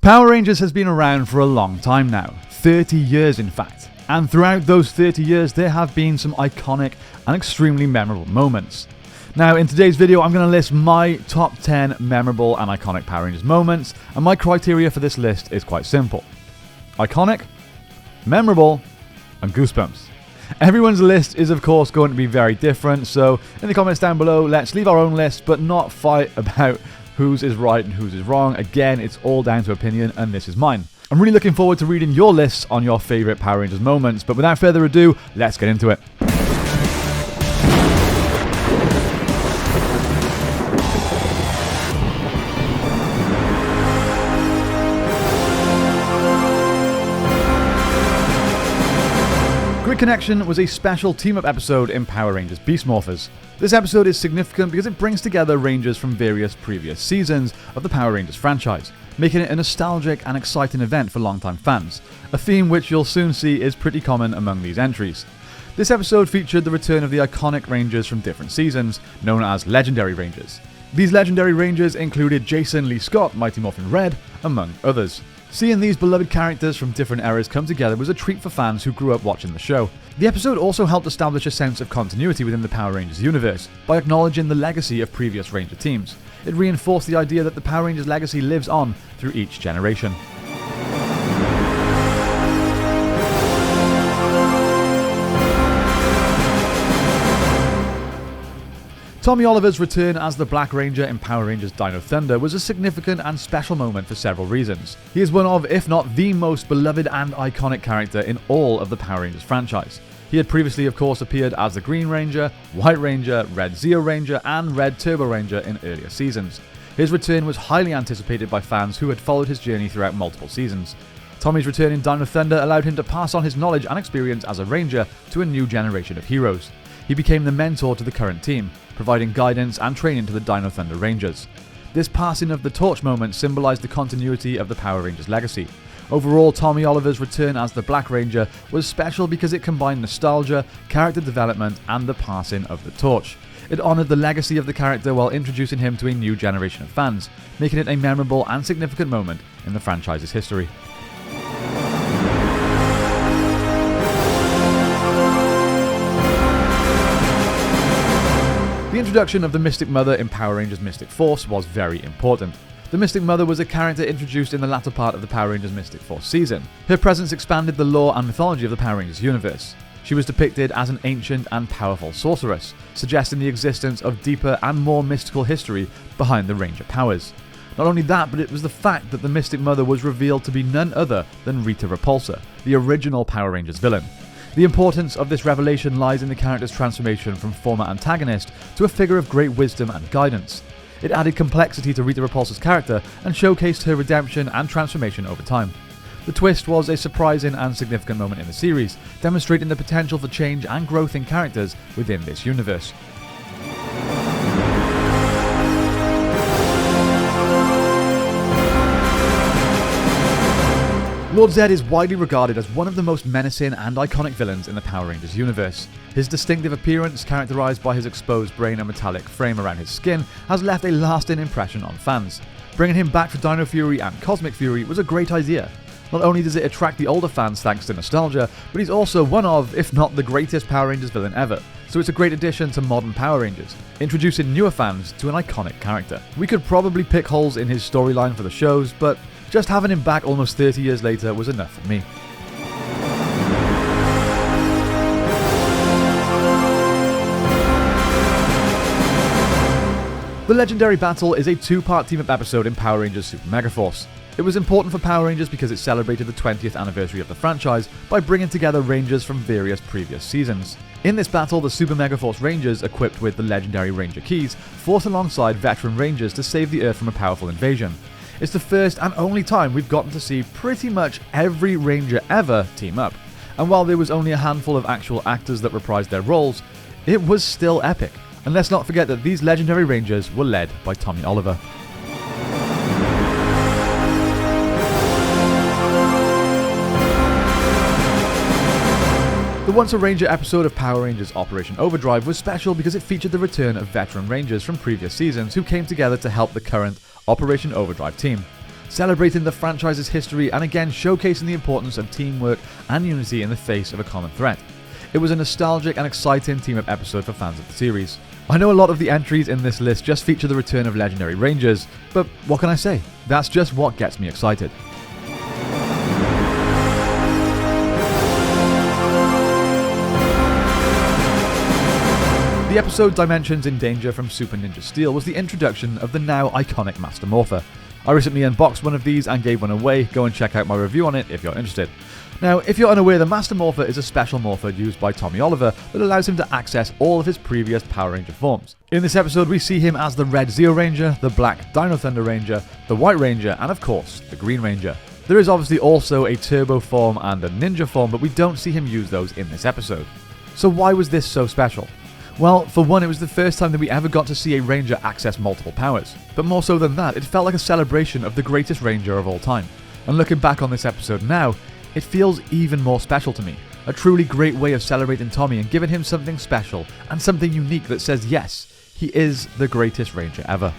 Power Rangers has been around for a long time now, 30 years in fact, and throughout those 30 years there have been some iconic and extremely memorable moments. Now in today's video I'm going to list my top 10 memorable and iconic Power Rangers moments, and my criteria for this list is quite simple. Iconic, memorable, and goosebumps. Everyone's list is of course going to be very different, so in the comments down below let's leave our own list but not fight about whose is right and whose is wrong. Again, it's all down to opinion, and this is mine. I'm really looking forward to reading your lists on your favourite Power Rangers moments, but without further ado, let's get into it. Grid Connection was a special team-up episode in Power Rangers Beast Morphers. This episode is significant because it brings together Rangers from various previous seasons of the Power Rangers franchise, making it a nostalgic and exciting event for longtime fans, a theme which you'll soon see is pretty common among these entries. This episode featured the return of the iconic Rangers from different seasons, known as Legendary Rangers. These Legendary Rangers included Jason Lee Scott, Mighty Morphin Red, among others. Seeing these beloved characters from different eras come together was a treat for fans who grew up watching the show. The episode also helped establish a sense of continuity within the Power Rangers universe by acknowledging the legacy of previous Ranger teams. It reinforced the idea that the Power Rangers legacy lives on through each generation. Tommy Oliver's return as the Black Ranger in Power Rangers Dino Thunder was a significant and special moment for several reasons. He is one of, if not the most beloved and iconic character in all of the Power Rangers franchise. He had previously of course appeared as the Green Ranger, White Ranger, Red Zeo Ranger and Red Turbo Ranger in earlier seasons. His return was highly anticipated by fans who had followed his journey throughout multiple seasons. Tommy's return in Dino Thunder allowed him to pass on his knowledge and experience as a Ranger to a new generation of heroes. He became the mentor to the current team, providing guidance and training to the Dino Thunder Rangers. This passing of the torch moment symbolized the continuity of the Power Rangers legacy. Overall, Tommy Oliver's return as the Black Ranger was special because it combined nostalgia, character development, and the passing of the torch. It honored the legacy of the character while introducing him to a new generation of fans, making it a memorable and significant moment in the franchise's history. The introduction of the Mystic Mother in Power Rangers Mystic Force was very important. The Mystic Mother was a character introduced in the latter part of the Power Rangers Mystic Force season. Her presence expanded the lore and mythology of the Power Rangers universe. She was depicted as an ancient and powerful sorceress, suggesting the existence of deeper and more mystical history behind the Ranger powers. Not only that, but it was the fact that the Mystic Mother was revealed to be none other than Rita Repulsa, the original Power Rangers villain. The importance of this revelation lies in the character's transformation from former antagonist to a figure of great wisdom and guidance. It added complexity to Rita Repulsa's character and showcased her redemption and transformation over time. The twist was a surprising and significant moment in the series, demonstrating the potential for change and growth in characters within this universe. Lord Zed is widely regarded as one of the most menacing and iconic villains in the Power Rangers universe. His distinctive appearance, characterized by his exposed brain and metallic frame around his skin, has left a lasting impression on fans. Bringing him back for Dino Fury and Cosmic Fury was a great idea. Not only does it attract the older fans thanks to nostalgia, but he's also one of, if not the greatest Power Rangers villain ever. So it's a great addition to modern Power Rangers, introducing newer fans to an iconic character. We could probably pick holes in his storyline for the shows, but just having him back almost 30 years later was enough for me. The Legendary Battle is a two-part team-up episode in Power Rangers Super Megaforce. It was important for Power Rangers because it celebrated the 20th anniversary of the franchise by bringing together Rangers from various previous seasons. In this battle, the Super Megaforce Rangers, equipped with the Legendary Ranger keys, fought alongside veteran Rangers to save the Earth from a powerful invasion. It's the first and only time we've gotten to see pretty much every Ranger ever team up, and while there was only a handful of actual actors that reprised their roles, it was still epic. And let's not forget that these Legendary Rangers were led by Tommy Oliver. The Once a Ranger episode of Power Rangers Operation Overdrive was special because it featured the return of veteran Rangers from previous seasons who came together to help the current Operation Overdrive team. celebrating the franchise's history and again showcasing the importance of teamwork and unity in the face of a common threat. It was a nostalgic and exciting team-up episode for fans of the series. I know a lot of the entries in this list just feature the return of legendary Rangers, but what can I say? That's just what gets me excited. The episode Dimensions in Danger from Super Ninja Steel was the introduction of the now iconic Master Morpher. I recently unboxed one of these and gave one away. Go and check out my review on it if you're interested. Now, if you're unaware, the Master Morpher is a special morpher used by Tommy Oliver that allows him to access all of his previous Power Ranger forms. In this episode, we see him as the Red Zeo Ranger, the Black Dino Thunder Ranger, the White Ranger, and of course, the Green Ranger. There is obviously also a Turbo form and a Ninja form, but we don't see him use those in this episode. So why was this so special? Well, for one, it was the first time that we ever got to see a Ranger access multiple powers. But more so than that, it felt like a celebration of the greatest Ranger of all time. And looking back on this episode now, it feels even more special to me. A truly great way of celebrating Tommy and giving him something special and something unique that says yes, he is the greatest Ranger ever.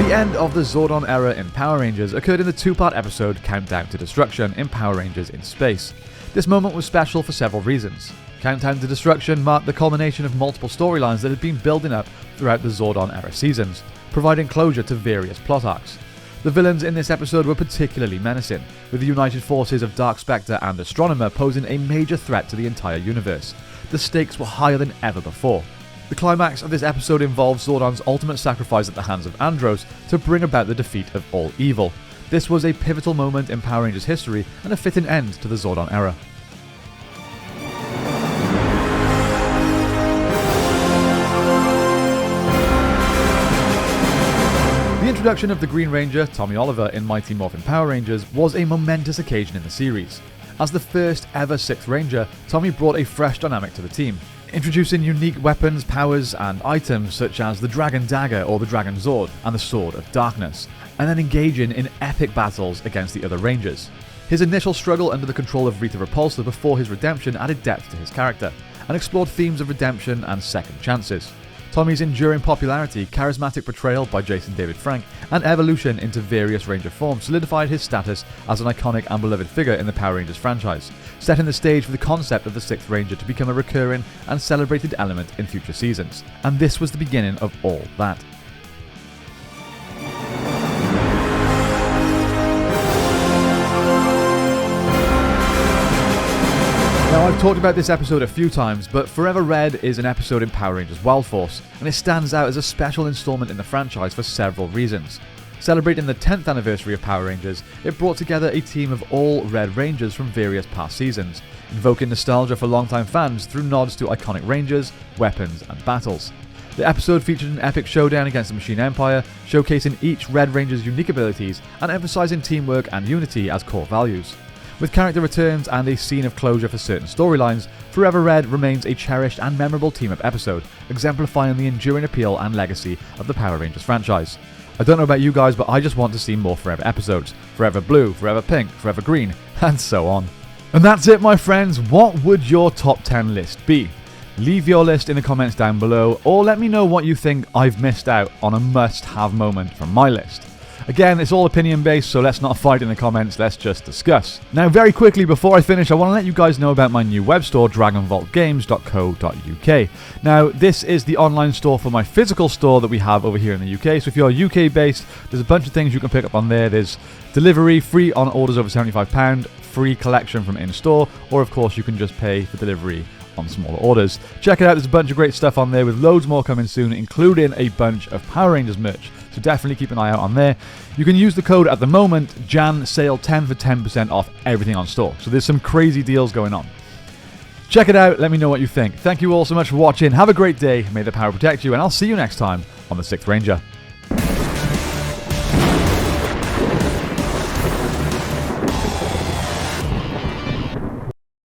The end of the Zordon era in Power Rangers occurred in the two-part episode Countdown to Destruction in Power Rangers in Space. This moment was special for several reasons. Countdown to Destruction marked the culmination of multiple storylines that had been building up throughout the Zordon era seasons, providing closure to various plot arcs. The villains in this episode were particularly menacing, with the united forces of Dark Spectre and Astronomer posing a major threat to the entire universe. The stakes were higher than ever before. The climax of this episode involves Zordon's ultimate sacrifice at the hands of Andros to bring about the defeat of all evil. This was a pivotal moment in Power Rangers history and a fitting end to the Zordon era. The introduction of the Green Ranger, Tommy Oliver, in Mighty Morphin Power Rangers was a momentous occasion in the series. As the first ever 6th Ranger, Tommy brought a fresh dynamic to the team, introducing unique weapons, powers, and items such as the Dragon Dagger or the Dragon Zord and the Sword of Darkness, and then engaging in epic battles against the other Rangers. His initial struggle under the control of Rita Repulsa before his redemption added depth to his character, and explored themes of redemption and second chances. Tommy's enduring popularity, charismatic portrayal by Jason David Frank, and evolution into various Ranger forms solidified his status as an iconic and beloved figure in the Power Rangers franchise, setting the stage for the concept of the 6th Ranger to become a recurring and celebrated element in future seasons. And this was the beginning of all that. Now, I've talked about this episode a few times, but Forever Red is an episode in Power Rangers Wild Force, and it stands out as a special installment in the franchise for several reasons. Celebrating the 10th anniversary of Power Rangers, it brought together a team of all Red Rangers from various past seasons, invoking nostalgia for longtime fans through nods to iconic Rangers, weapons, and battles. The episode featured an epic showdown against the Machine Empire, showcasing each Red Ranger's unique abilities and emphasizing teamwork and unity as core values. With character returns and a scene of closure for certain storylines, Forever Red remains a cherished and memorable team-up episode, exemplifying the enduring appeal and legacy of the Power Rangers franchise. I don't know about you guys, but I just want to see more Forever episodes. Forever Blue, Forever Pink, Forever Green, and so on. And that's it, my friends. What would your top 10 list be? Leave your list in the comments down below, or let me know what you think I've missed out on a must-have moment from my list. Again, it's all opinion-based, so let's not fight in the comments, let's just discuss. Now, very quickly, before I finish, I want to let you guys know about my new web store, dragonvaultgames.co.uk. Now, this is the online store for my physical store that we have over here in the UK, so if you're UK-based, there's a bunch of things you can pick up on there. There's delivery, free on orders over £75, free collection from in-store, or of course, you can just pay for delivery on smaller orders. Check it out, there's a bunch of great stuff on there with loads more coming soon, including a bunch of Power Rangers merch. So definitely keep an eye out on there. You can use the code at the moment, JANSALE10 for 10% off everything on store. So there's some crazy deals going on. Check it out, let me know what you think. Thank you all so much for watching, have a great day, may the power protect you, and I'll see you next time on the 6th Ranger.